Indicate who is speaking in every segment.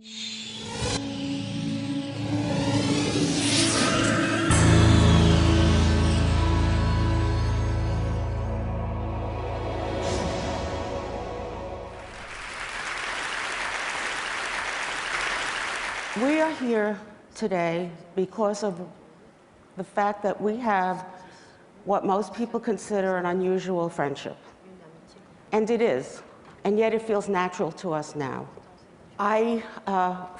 Speaker 1: We are here today because of the fact that we have what most people consider an unusual friendship. And it is, and yet it feels natural to us now. I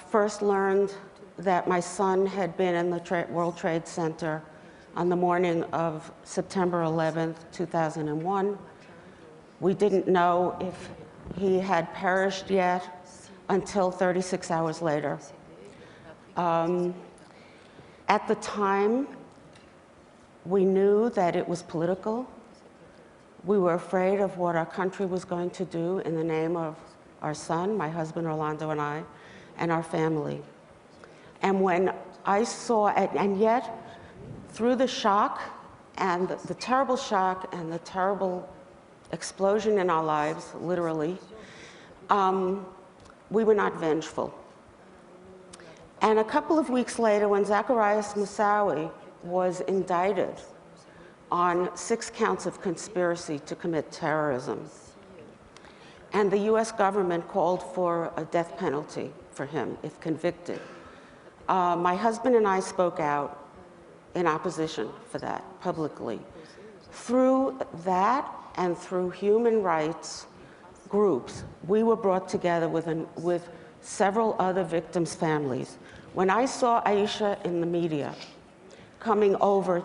Speaker 1: first learned that my son had been in the World Trade Center on the morning of September 11th, 2001. We didn't know if he had perished yet until 36 hours later. At the time, we knew that it was political. We were afraid of what our country was going to do in the name of our son, my husband Orlando and I, and our family. And when I saw it, and yet through the shock and the terrible shock and the terrible explosion in our lives, literally, we were not vengeful. And a couple of weeks later, when Zacarias Moussaoui was indicted on 6 counts of conspiracy to commit terrorism, and the US government called for a death penalty for him if convicted, my husband and I spoke out in opposition for that publicly. Through that and through human rights groups, we were brought together with several other victims' families. When I saw Aisha in the media coming over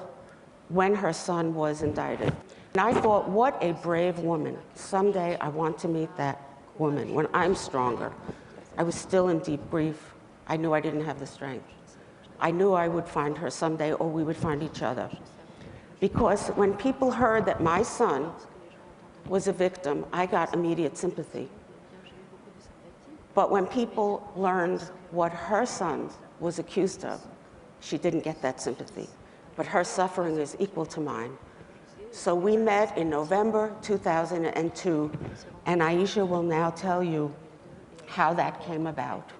Speaker 1: when her son was indicted, and I thought, what a brave woman. Someday I want to meet that woman when I'm stronger. I was still in deep grief. I knew I didn't have the strength. I knew I would find her someday, or we would find each other. Because when people heard that my son was a victim, I got immediate sympathy. But when people learned what her son was accused of, she didn't get that sympathy. But her suffering is equal to mine. So we met in November 2002, and Aisha will now tell you how that came about.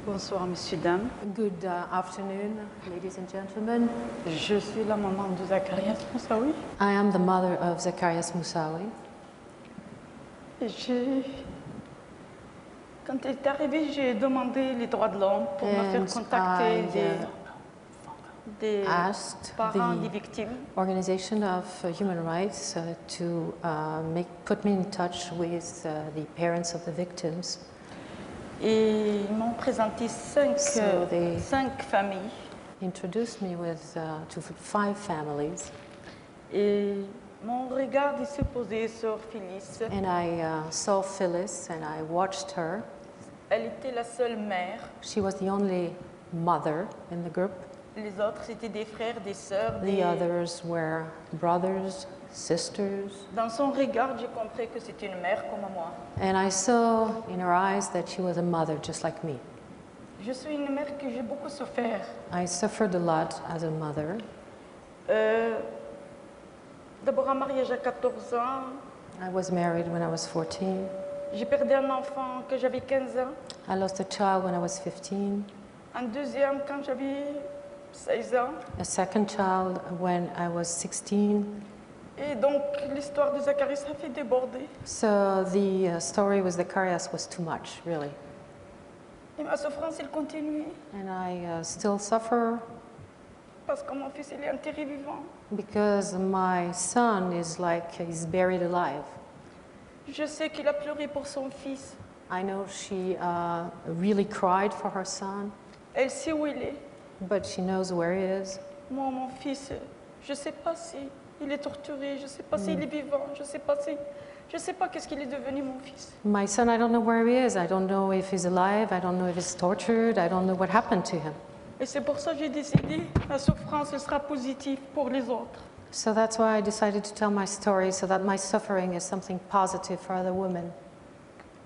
Speaker 2: Bonsoir, messieurs, dames.
Speaker 3: Good afternoon, ladies and gentlemen.
Speaker 2: Je suis la maman de Zacarias Moussaoui.
Speaker 3: I am the mother of Zacarias Moussaoui.
Speaker 2: Quand elle est arrivée, j'ai demandé les droits de l'homme pour me faire contacter des parents des victimes.
Speaker 3: Organization of Human Rights to put me in touch with the parents of the victims.
Speaker 2: Et ils m'ont présenté cinq familles.
Speaker 3: Introduced me to 5 families.
Speaker 2: Et mon regard s'est posé sur Phyllis.
Speaker 3: And I saw Phyllis and I watched her.
Speaker 2: Elle était la seule mère.
Speaker 3: She was the only mother in the group.
Speaker 2: Les autres étaient des frères, des sœurs.
Speaker 3: The others were brothers, sisters.
Speaker 2: Dans son regard, j'ai compris que c'était une mère comme moi.
Speaker 3: And I saw in her eyes that she was a mother just like me.
Speaker 2: Je suis une mère que j'ai beaucoup souffert.
Speaker 3: I suffered a lot as a mother.
Speaker 2: D'abord un mariage à 14 ans.
Speaker 3: I was married when I was 14.
Speaker 2: J'ai perdu un enfant quand j'avais 15 ans.
Speaker 3: I lost a child when I was 15.
Speaker 2: Un deuxième quand j'avais 16 ans.
Speaker 3: A second child when I was 16.
Speaker 2: Et donc l'histoire de Zacarias a fait déborder.
Speaker 3: So the story with Zacarias was too much, really.
Speaker 2: Et ma souffrance, elle continue.
Speaker 3: And I still suffer.
Speaker 2: Parce que mon fils, il est enterré vivant.
Speaker 3: Because my son he's buried alive.
Speaker 2: Je sais qu'il a pleuré pour son fils.
Speaker 3: I know she really cried for her son.
Speaker 2: Elle sait où il est.
Speaker 3: But she knows where he is.
Speaker 2: Moi, mon fils, je ne sais pas si il est torturé, je ne sais pas s'il est vivant, je ne sais pas qu'est-ce qu'il est devenu, mon fils.
Speaker 3: My son, I don't know where he is. I don't know if he's alive. I don't know if he's tortured. I don't know what happened to him.
Speaker 2: Et c'est pour ça que j'ai décidé, la souffrance sera positive pour les autres.
Speaker 3: So that's why I decided to tell my story, so that my suffering is something positive for other women.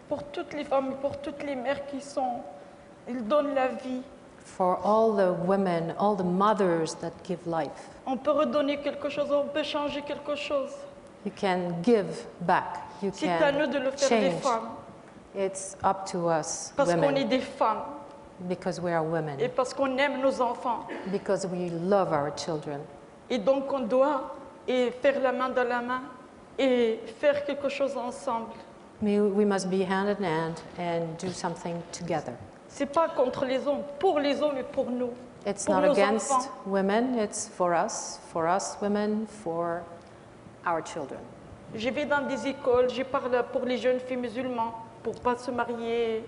Speaker 2: Pour toutes les femmes, pour toutes les mères ils donnent la vie.
Speaker 3: For all the women, all the mothers that give life.
Speaker 2: On peut redonner quelque chose, on peut changer quelque chose.
Speaker 3: You can give back. You
Speaker 2: C'est à nous de le
Speaker 3: can
Speaker 2: faire, les
Speaker 3: change.
Speaker 2: femmes.
Speaker 3: It's up to us,
Speaker 2: Parce qu'on est
Speaker 3: women,
Speaker 2: des femmes.
Speaker 3: because we are women,
Speaker 2: Et parce qu'on aime nos enfants.
Speaker 3: because we love our children.
Speaker 2: Et donc on doit faire la main dans la main et faire quelque chose ensemble.
Speaker 3: We must be hand in hand and do something together.
Speaker 2: C'est pas contre les hommes et pour nous.
Speaker 3: It's
Speaker 2: Pour
Speaker 3: not
Speaker 2: nos
Speaker 3: against
Speaker 2: enfants.
Speaker 3: women, it's for us women, for our children.
Speaker 2: Je vais dans des écoles, je parle pour les jeunes filles musulmanes, pour pas se marier.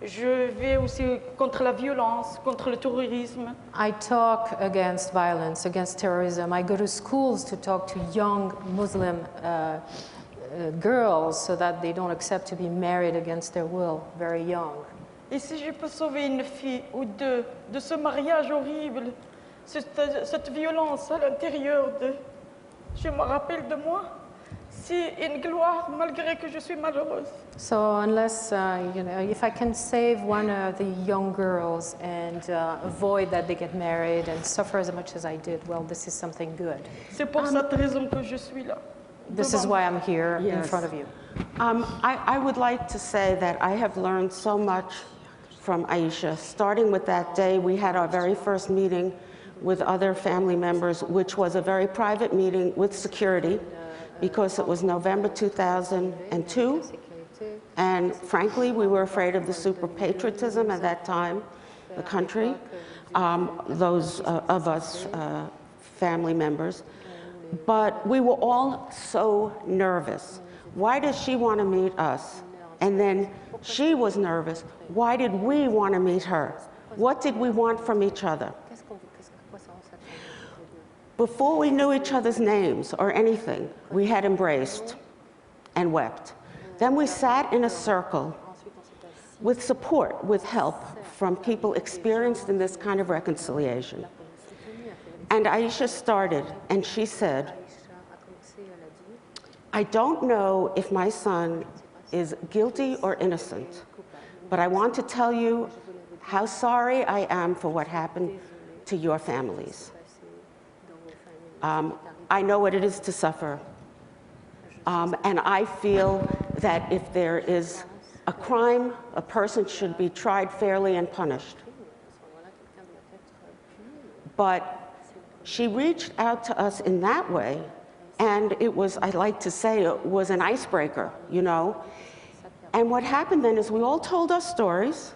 Speaker 2: Je vais aussi contre la violence, contre le terrorisme.
Speaker 3: I talk against violence, against terrorism. I go to schools to talk to young Muslim girls so that they don't accept to be married against their will, very young.
Speaker 2: Et si je peux sauver une fille ou deux de ce mariage horrible, cette violence à l'intérieur je me rappelle de moi, c'est une gloire malgré que je suis malheureuse.
Speaker 3: So unless, if I can save one of the young girls and avoid that they get married and suffer as much as I did, well, this is something good.
Speaker 2: C'est pour cette raison que je suis là.
Speaker 3: This is why I'm here in
Speaker 1: Yes.
Speaker 3: front of you.
Speaker 1: I would like to say that I have learned so much from Aisha. Starting with that day, we had our very first meeting with other family members, which was a very private meeting with security, because it was November 2002. And frankly, we were afraid of the super patriotism at that time, the country, those of us family members. But we were all so nervous. Why does she want to meet us? And then she was nervous. Why did we want to meet her? What did we want from each other? Before we knew each other's names or anything, we had embraced and wept. Then we sat in a circle with support, with help from people experienced in this kind of reconciliation. And Aisha started, and she said, I don't know if my son is guilty or innocent, but I want to tell you how sorry I am for what happened to your families. I know what it is to suffer. And I feel that if there is a crime, a person should be tried fairly and punished. But she reached out to us in that way, and it was, I like to say, it was an icebreaker, you know? And what happened then is we all told our stories,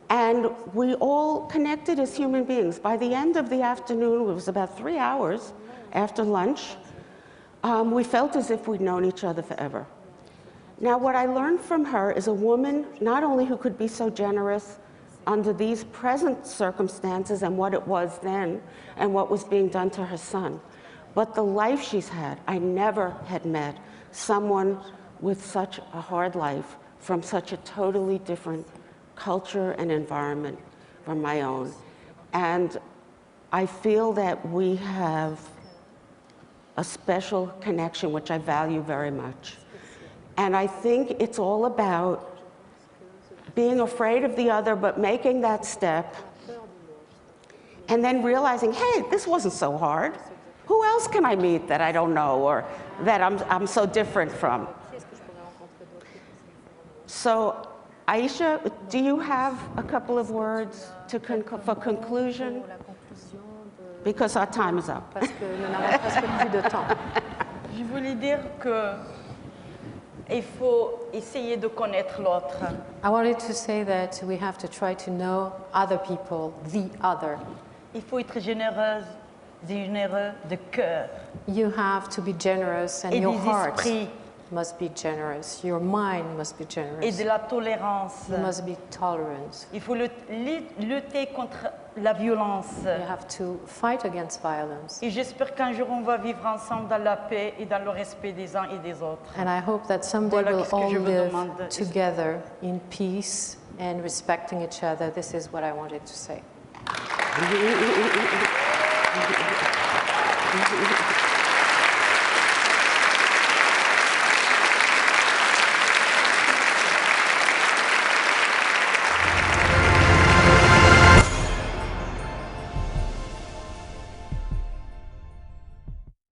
Speaker 1: and we all connected as human beings. By the end of the afternoon, it was about 3 hours after lunch, we felt as if we'd known each other forever. Now, what I learned from her is a woman not only who could be so generous under these present circumstances and what it was then and what was being done to her son, but the life she's had. I never had met someone with such a hard life from such a totally different culture and environment from my own. And I feel that we have a special connection, which I value very much. And I think it's all about being afraid of the other, but making that step, and then realizing, hey, this wasn't so hard. Who else can I meet that I don't know or that I'm so different from? So, Aisha, do you have a couple of words for conclusion? Because our time is up.
Speaker 3: Parce que nous n'avons presque plus de temps.
Speaker 2: Je voulais dire que il faut essayer de connaître l'autre.
Speaker 3: I wanted to say that we have to try to know other people, the other.
Speaker 2: Il faut être généreuse, généreux de cœur.
Speaker 3: You have to be generous, and
Speaker 2: Et
Speaker 3: your
Speaker 2: des
Speaker 3: heart
Speaker 2: esprits.
Speaker 3: must be generous. Your mind must be
Speaker 2: Et
Speaker 3: generous.
Speaker 2: de la tolérance.
Speaker 3: You must be tolerant.
Speaker 2: Il faut lutter contre la violence.
Speaker 3: You have to fight against violence.
Speaker 2: Et j'espère qu'un jour on va vivre ensemble dans la paix et dans le respect des uns et des autres.
Speaker 3: And I hope that someday
Speaker 2: Voilà
Speaker 3: we'll
Speaker 2: qu'est-ce que
Speaker 3: all
Speaker 2: je vous
Speaker 3: live
Speaker 2: demande.
Speaker 3: together in peace and respecting each other. This is what I wanted to say.